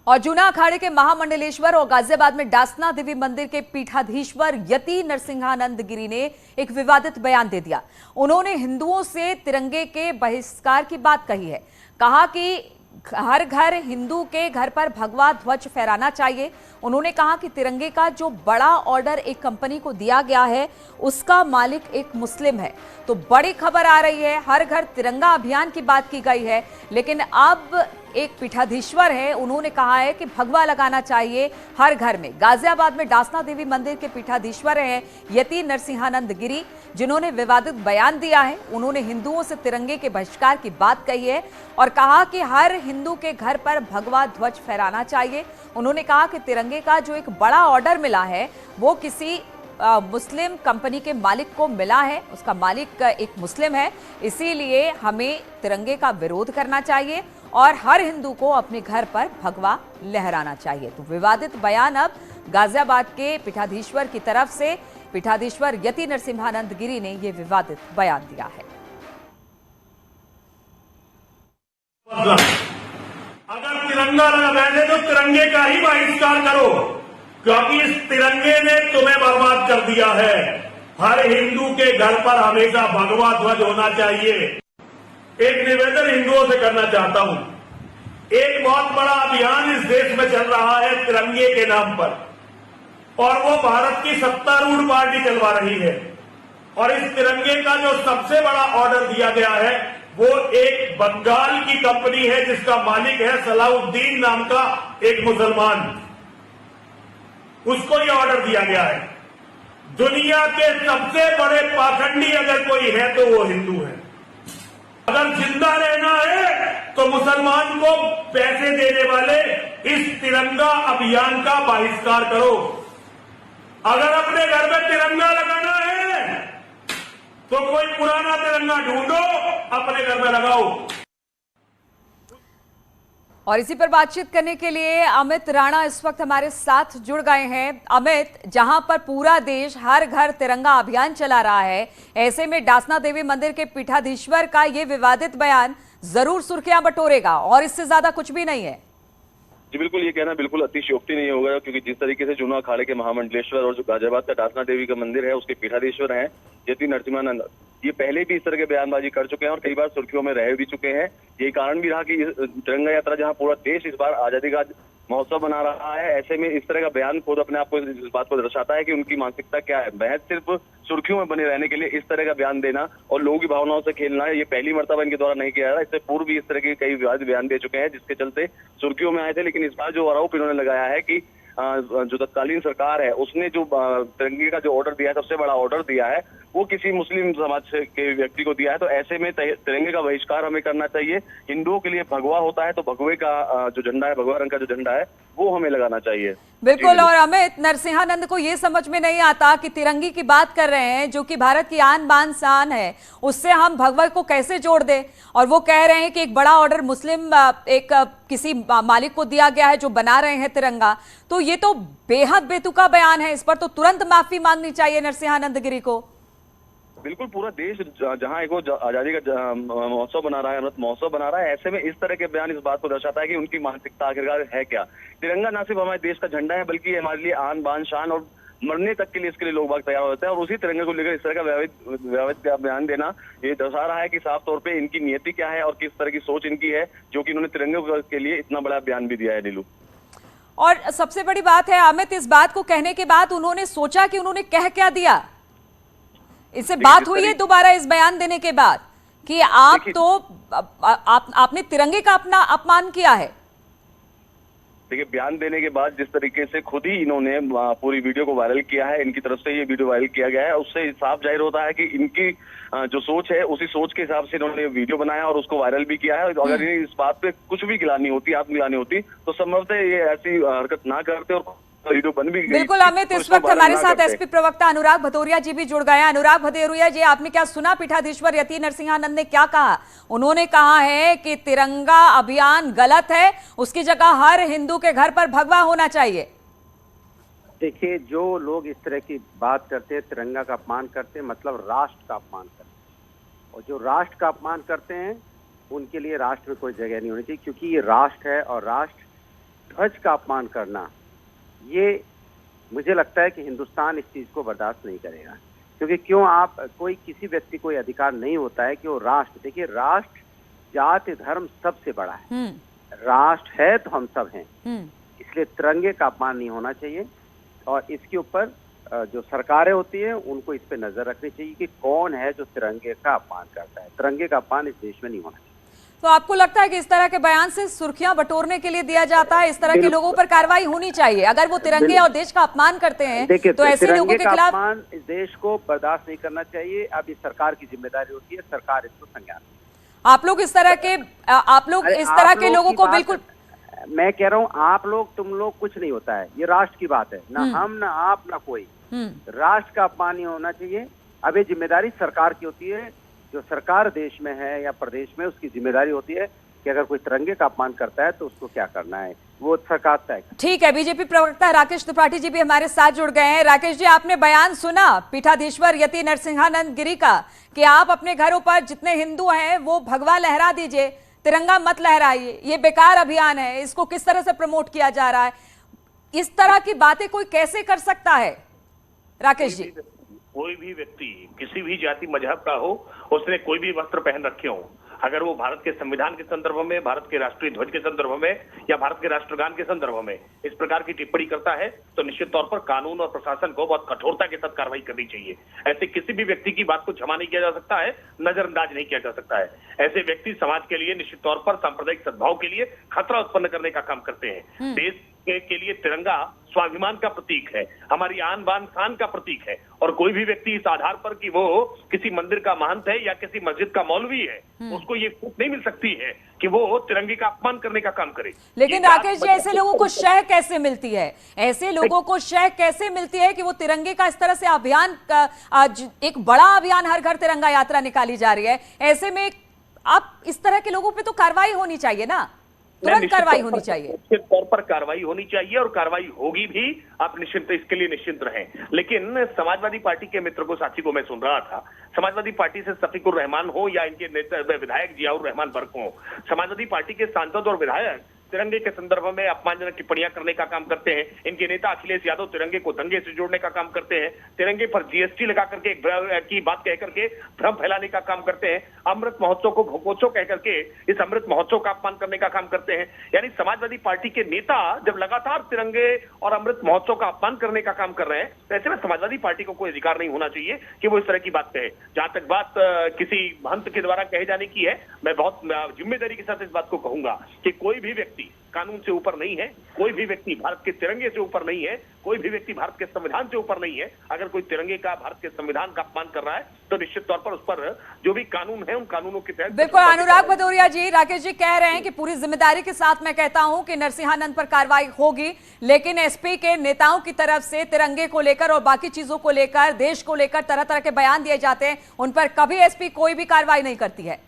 और जूना अखाड़े के महामंडलेश्वर और गाजियाबाद में डासना देवी मंदिर के पीठाधीश्वर यति नरसिंहानंद गिरी ने एक विवादित बयान दे दिया। उन्होंने हिंदुओं से तिरंगे के बहिष्कार की बात कही है। कहा कि हर घर हिंदू के घर पर भगवा ध्वज फहराना चाहिए। उन्होंने कहा कि तिरंगे का जो बड़ा ऑर्डर एक कंपनी को दिया गया है उसका मालिक एक मुस्लिम है। तो बड़ी खबर आ रही है, हर घर तिरंगा अभियान की बात की गई है, लेकिन अब एक पीठाधीश्वर है, उन्होंने कहा है कि भगवा लगाना चाहिए हर घर में। गाजियाबाद में डासना देवी मंदिर के पीठाधीश्वर हैं यति नरसिंहानंद गिरी, जिन्होंने विवादित बयान दिया है। उन्होंने हिंदुओं से तिरंगे के बहिष्कार की बात कही है और कहा कि हर हिंदू के घर पर भगवा ध्वज फहराना चाहिए। उन्होंने कहा कि तिरंगे का जो एक बड़ा ऑर्डर मिला है वो किसी मुस्लिम कंपनी के मालिक को मिला है, उसका मालिक एक मुस्लिम है, इसीलिए हमें तिरंगे का विरोध करना चाहिए और हर हिंदू को अपने घर पर भगवा लहराना चाहिए। तो विवादित बयान अब गाजियाबाद के पीठाधीश्वर की तरफ से पीठाधीश्वर यति नरसिंहानंद गिरी ने यह विवादित बयान दिया है। अगर तिरंगा लगाने तो तिरंगे का ही बहिष्कार करो, क्योंकि इस तिरंगे ने तुम्हें बर्बाद कर दिया है। हर हिंदू के घर पर हमेशा भगवा ध्वज होना चाहिए। एक निवेदन हिंदुओं से करना चाहता हूं, एक बहुत बड़ा अभियान इस देश में चल रहा है तिरंगे के नाम पर, और वो भारत की सत्तारूढ़ पार्टी चलवा रही है। और इस तिरंगे का जो सबसे बड़ा ऑर्डर दिया गया है वो एक बंगाल की कंपनी है जिसका मालिक है सलाउद्दीन नाम का एक मुसलमान, उसको ये ऑर्डर दिया गया है। दुनिया के सबसे बड़े पाखंडी अगर कोई है तो वो हिंदू है। अगर जिंदा रहना है तो मुसलमान को पैसे देने वाले इस तिरंगा अभियान का बहिष्कार करो। अगर अपने घर में तिरंगा लगाना है तो कोई पुराना तिरंगा ढूंढो, अपने घर में लगाओ। और इसी पर बातचीत करने के लिए अमित राणा इस वक्त हमारे साथ जुड़ गए हैं। अमित, जहां पर पूरा देश हर घर तिरंगा अभियान चला रहा है, ऐसे में डासना देवी मंदिर के पीठाधीश्वर का ये विवादित बयान जरूर सुर्खियां बटोरेगा और इससे ज्यादा कुछ भी नहीं है। जी बिल्कुल, ये कहना बिल्कुल अतिशयोक्ति नहीं होगा, क्योंकि जिस तरीके से जूना अखाड़े के महामंडलेश्वर और जो गाजियाबाद का डासना देवी का मंदिर है उसके पीठाधीश्वर हैं यति नरसिंहानंद, ये पहले भी इस तरह के बयानबाजी कर चुके हैं और कई बार सुर्खियों में रह भी चुके हैं। यही कारण भी रहा कि तिरंगा यात्रा जहां पूरा देश इस बार आजादी का महोत्सव बना रहा है, ऐसे में इस तरह का बयान खुद अपने आप को इस बात को दर्शाता है कि उनकी मानसिकता क्या है। महज सिर्फ सुर्खियों में बने रहने के लिए इस तरह का बयान देना और लोगों की भावनाओं से खेलना, ये पहली मर्तबा इनके द्वारा नहीं किया जा रहा। इससे पूर्व भी इस तरह के कई विवादित बयान दे चुके हैं जिसके चलते सुर्खियों में आए थे। लेकिन इस बार जो आरोप इन्होंने लगाया है कि जो तत्कालीन सरकार है उसने जो तिरंगे का जो ऑर्डर दिया है, सबसे बड़ा ऑर्डर दिया है, वो किसी मुस्लिम समाज के व्यक्ति को दिया है। तो ऐसे में तिरंगे का बहिष्कार हमें करना चाहिए। हिंदुओं के लिए भगवा होता है तो भगवे का जो झंडा है, भगवा रंग का जो झंडा है, वो हमें लगाना चाहिए। बिल्कुल। और अमित, नरसिंहानंद को ये समझ में नहीं आता कि तिरंगे की बात कर रहे हैं जो कि भारत की आन बान शान है, उससे हम भगवा को कैसे जोड़ दें। और वो कह रहे हैं कि एक बड़ा ऑर्डर मुस्लिम किसी मालिक को दिया गया है जो बना रहे हैं तिरंगा। तो ये तो बेहद बेतुका बयान है, इस पर तो तुरंत माफी मांगनी चाहिए नरसिंहानंद गिरी को। बिल्कुल, पूरा देश जहां एक आजादी का महोत्सव बना रहा है, अमृत महोत्सव बना रहा है, ऐसे में इस तरह के बयान इस बात को दर्शाता है कि उनकी मानसिकता आखिरकार है क्या। तिरंगा ना सिर्फ हमारे देश का झंडा है बल्कि हमारे लिए आन बान शान, और मरने तक के लिए इसके लिए लोग बाग तैयार होते हैं। और उसी तिरंगे को लेकर इस तरह का विवादित बयान देना ये दर्शा रहा है कि साफ तौर पे इनकी नियति क्या है और किस तरह की सोच इनकी है, जो कि इन्होंने तिरंगे के लिए इतना बड़ा बयान भी दिया है। नीलू, और सबसे बड़ी बात है अमित, इस बात को कहने के बाद उन्होंने सोचा कि उन्होंने कह क्या दिया। इससे बात हुई है दोबारा इस बयान देने के बाद कि आप तो आपने तिरंगे का अपना अपमान किया है। देखिए, बयान देने के बाद जिस तरीके से खुद ही इन्होंने पूरी वीडियो को वायरल किया है, इनकी तरफ से ये वीडियो वायरल किया गया है, उससे साफ जाहिर होता है कि इनकी जो सोच है उसी सोच के हिसाब से इन्होंने वीडियो बनाया और उसको वायरल भी किया है। अगर इन्हें इस बात पे कुछ भी गिलानी होती, आत्मगिलानी होती, तो संभवतः ये ऐसी हरकत ना करते और वीडियो बन भी गई। बिल्कुल अमित, इस वक्त हमारे साथ एसपी प्रवक्ता अनुराग भदौरिया जी भी जुड़ गए हैं। अनुराग भदौरिया जी, आपने क्या सुना पीठाधीश्वर यति नरसिंहानंद ने क्या कहा? उन्होंने कहा है कि तिरंगा अभियान गलत है, उसकी जगह हर हिंदू के घर पर भगवा होना चाहिए। देखिए, जो लोग इस तरह की बात करते हैं, तिरंगा का अपमान करते हैं, मतलब राष्ट्र का अपमान करते हैं। और जो राष्ट्र का अपमान करते हैं उनके लिए राष्ट्र में कोई जगह नहीं होनी चाहिए, क्योंकि ये राष्ट्र है और राष्ट्र ध्वज का अपमान करना, ये मुझे लगता है कि हिंदुस्तान इस चीज को बर्दाश्त नहीं करेगा। क्योंकि क्यों आप कोई किसी व्यक्ति को अधिकार नहीं होता है कि वो राष्ट्र, देखिए राष्ट्र जाति धर्म सबसे बड़ा है, राष्ट्र है तो हम सब हैं, इसलिए तिरंगे का अपमान नहीं होना चाहिए। और इसके ऊपर जो सरकारें होती हैं उनको इस पे नजर रखनी चाहिए कि कौन है जो तिरंगे का अपमान करता है। तिरंगे का अपमान इस देश में नहीं होना चाहिए। तो आपको लगता है कि इस तरह के बयान से सुर्खियां बटोरने के लिए दिया जाता है? इस तरह के लोगों पर कार्रवाई होनी चाहिए। अगर वो तिरंगे और देश का अपमान करते हैं तो ऐसे लोगों के खिलाफ अपमान इस देश को बर्दाश्त नहीं करना चाहिए। अब इस सरकार की जिम्मेदारी होती है, सरकार इसको संज्ञान। आप लोग इस तरह के लोगों को बिल्कुल, मैं कह रहा हूँ आप लोग तुम लोग कुछ नहीं होता है, ये राष्ट्र की बात है, ना हम ना आप ना कोई। राष्ट्र का अपमान नहीं होना चाहिए। अब ये जिम्मेदारी सरकार की होती है, जो सरकार देश में है या प्रदेश में, उसकी जिम्मेदारी होती है कि अगर कोई तिरंगे का अपमान करता है तो उसको क्या करना है, वो सरकार तय करे। ठीक है। बीजेपी प्रवक्ता राकेश त्रिपाठी जी भी हमारे साथ जुड़ गए हैं। राकेश जी, आपने बयान सुना पीठाधीश्वर यति नरसिंहानंद गिरी का कि आप अपने घरों पर जितने हिंदू हैं वो भगवा लहरा दीजिए, तिरंगा मत लहराइए, ये बेकार अभियान है, इसको किस तरह से प्रमोट किया जा रहा है? इस तरह की बातें कोई कैसे कर सकता है राकेश जी? कोई भी व्यक्ति किसी भी जाति मजहब का हो, उसने कोई भी वस्त्र पहन रखे हो, अगर वो भारत के संविधान के संदर्भ में, भारत के राष्ट्रीय ध्वज के संदर्भ में या भारत के राष्ट्रगान के संदर्भ में इस प्रकार की टिप्पणी करता है तो निश्चित तौर पर कानून और प्रशासन को बहुत कठोरता के साथ कार्रवाई करनी चाहिए। ऐसे किसी भी व्यक्ति की बात को क्षमा नहीं किया जा सकता है, नजरअंदाज नहीं किया जा सकता है। ऐसे व्यक्ति समाज के लिए, निश्चित तौर पर सांप्रदायिक सद्भाव के लिए खतरा उत्पन्न करने का काम करते हैं। देश के लिए तिरंगा स्वाभिमान का प्रतीक है, हमारी आन बान शान का प्रतीक है, और कोई भी व्यक्ति इस आधार पर कि वो किसी मंदिर का महंत है या किसी मस्जिद का मौलवी है, उसको ये छूट नहीं मिल सकती है कि वो तिरंगे का अपमान करने का काम करे। लेकिन राकेश जी, ऐसे लोगों को शह कैसे मिलती है? ऐसे लोगों को शह कैसे मिलती है कि वो तिरंगे का इस तरह से अभियान का, आज एक बड़ा अभियान हर घर तिरंगा यात्रा निकाली जा रही है, ऐसे में आप इस तरह के लोगों पे तो कार्रवाई होनी चाहिए ना, तुरंत कार्रवाई होनी चाहिए। निश्चित तौर पर कार्रवाई होनी चाहिए और कार्रवाई होगी भी, आप निश्चिंत, इसके लिए निश्चिंत रहें। लेकिन समाजवादी पार्टी के मित्र को, साथी को मैं सुन रहा था, समाजवादी पार्टी से शफीकुर रहमान हो या इनके नेता विधायक जियाउर रहमान बर्क हो, समाजवादी पार्टी के सांसद और विधायक तिरंगे के संदर्भ में अपमानजनक टिप्पणियां करने का काम करते हैं। इनके नेता अखिलेश यादव तिरंगे को दंगे से जोड़ने का काम करते हैं, तिरंगे पर जीएसटी लगा करके की बात कह करके भ्रम फैलाने का काम करते हैं, अमृत महोत्सव को भोगोत्सव कह करके इस अमृत महोत्सव का अपमान करने का काम करते हैं। यानी समाजवादी पार्टी के नेता जब लगातार तिरंगे और अमृत महोत्सव का अपमान करने का काम कर रहे हैं तो ऐसे में समाजवादी पार्टी को कोई अधिकार नहीं होना चाहिए कि वो इस तरह की बात कहे। जहां तक बात किसी महंत के द्वारा कहे जाने की है, मैं बहुत जिम्मेदारी के साथ इस बात को कहूंगा कि कोई भी व्यक्ति कानून से ऊपर नहीं है, कोई भी व्यक्ति भारत के तिरंगे से ऊपर नहीं है, कोई भी व्यक्ति भारत के संविधान से ऊपर नहीं है। अगर कोई तिरंगे का, भारत के संविधान का अपमान कर रहा है तो निश्चित तौर पर उस पर जो भी कानून है उन कानूनों के तहत। बिल्कुल अनुराग भदौरिया जी, राकेश जी कह रहे हैं कि पूरी जिम्मेदारी के साथ मैं कहता हूं कि नरसिंहानंद पर कार्रवाई होगी, लेकिन एसपी के नेताओं की तरफ से तिरंगे को लेकर और बाकी चीजों को लेकर, देश को लेकर तरह तरह के बयान दिए जाते हैं, उन पर कभी एसपी कोई भी कार्रवाई नहीं करती है।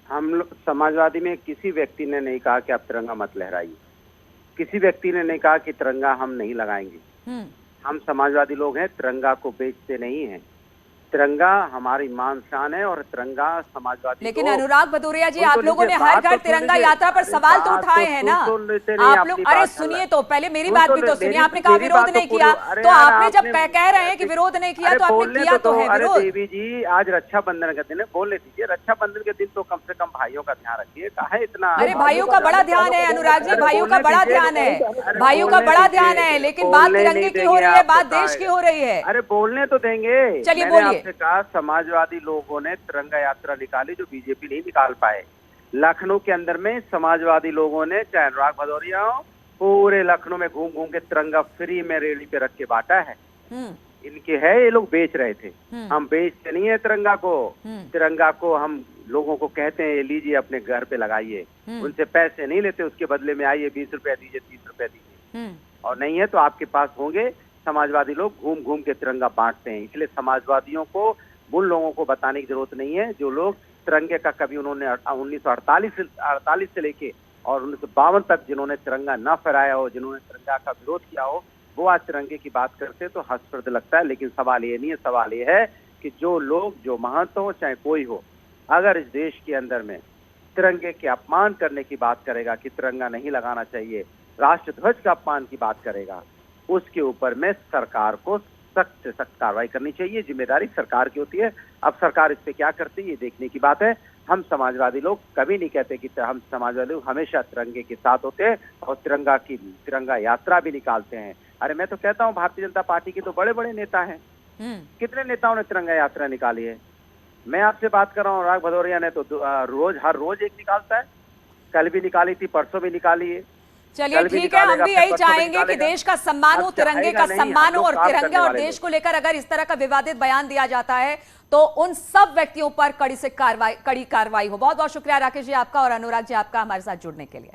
हम लोग समाजवादी में किसी व्यक्ति ने नहीं कहा कि आप तिरंगा मत लहराइए, किसी व्यक्ति ने नहीं कहा कि तिरंगा हम नहीं लगाएंगे। हम समाजवादी लोग हैं, तिरंगा को बेचते नहीं हैं। तिरंगा हमारी मान शान है और तिरंगा समाजवादी। लेकिन अनुराग भदौरिया जी, आप लोगों ने हर घर तिरंगा यात्रा पर सवाल तो उठाए हैं ना आप लोग। अरे सुनिए तो पहले मेरी बात भी तो सुनिए। आपने कहा विरोध नहीं किया, तो आपने जब कह रहे हैं कि विरोध नहीं किया तो आपने किया तो है विरोध। देवी जी, आज रक्षाबंधन का दिन है, बोलने दीजिए। रक्षाबंधन के दिन तो कम से कम भाइयों का ध्यान रखिए। कहा इतना, अरे भाइयों का बड़ा ध्यान है अनुराग जी, भाइयों का बड़ा ध्यान है, भाइयों का बड़ा ध्यान है, लेकिन बात तिरंगे की हो रही है, बात देश की हो रही है। अरे बोलने तो देंगे। चलिए बोलिए। कहा समाजवादी लोगों ने तिरंगा यात्रा निकाली जो बीजेपी नहीं निकाल पाए। लखनऊ के अंदर में समाजवादी लोगों ने, चाहे अनुराग भदौरिया हो, पूरे लखनऊ में घूम घूम के तिरंगा फ्री में रेडी पे रख के बांटा है। इनके है, ये लोग बेच रहे थे। हम बेचते नहीं है तिरंगा को। तिरंगा को हम लोगों को कहते हैं, ये लीजिए अपने घर पे लगाइए। उनसे पैसे नहीं लेते, उसके बदले में आइए 20 रुपया दीजिए, 30 रुपया दीजिए, और नहीं है तो आपके पास होंगे। समाजवादी लोग घूम घूम के तिरंगा बांटते हैं। इसलिए समाजवादियों को, उन लोगों को बताने की जरूरत नहीं है जो लोग तिरंगे का कभी उन्होंने 1948 से लेके और 1952 तक जिन्होंने तिरंगा न फहराया हो, जिन्होंने तिरंगा का विरोध किया हो, वो आज तिरंगे की बात करते तो हास्यास्पद लगता है। लेकिन सवाल ये नहीं है, सवाल ये है कि जो लोग, जो महंत हो चाहे कोई हो, अगर इस देश के अंदर में तिरंगे के अपमान करने की बात करेगा कि तिरंगा नहीं लगाना चाहिए, राष्ट्रध्वज का अपमान की बात करेगा, उसके ऊपर में सरकार को सख्त से सख्त कार्रवाई करनी चाहिए। जिम्मेदारी सरकार की होती है। अब सरकार इस पे क्या करती है ये देखने की बात है। हम समाजवादी लोग कभी नहीं कहते कि हम समाजवादी लोग हमेशा तिरंगे के साथ होते हैं और तिरंगा यात्रा भी निकालते हैं। अरे मैं तो कहता हूँ भारतीय जनता पार्टी के तो बड़े बड़े नेता हैं, कितने नेताओं ने तिरंगा यात्रा निकाली है। मैं आपसे बात कर रहा हूँ, अनुराग भदौरिया ने तो हर रोज एक निकालता है, कल भी निकाली थी, परसों भी निकाली है। चलिए ठीक है, हम भी यही चाहेंगे कि देश का सम्मान हो, तिरंगे का सम्मान हो, और तिरंगे और देश को लेकर अगर इस तरह का विवादित बयान दिया जाता है तो उन सब व्यक्तियों पर कड़ी कार्रवाई हो। बहुत बहुत शुक्रिया राकेश जी आपका और अनुराग जी आपका हमारे साथ जुड़ने के लिए।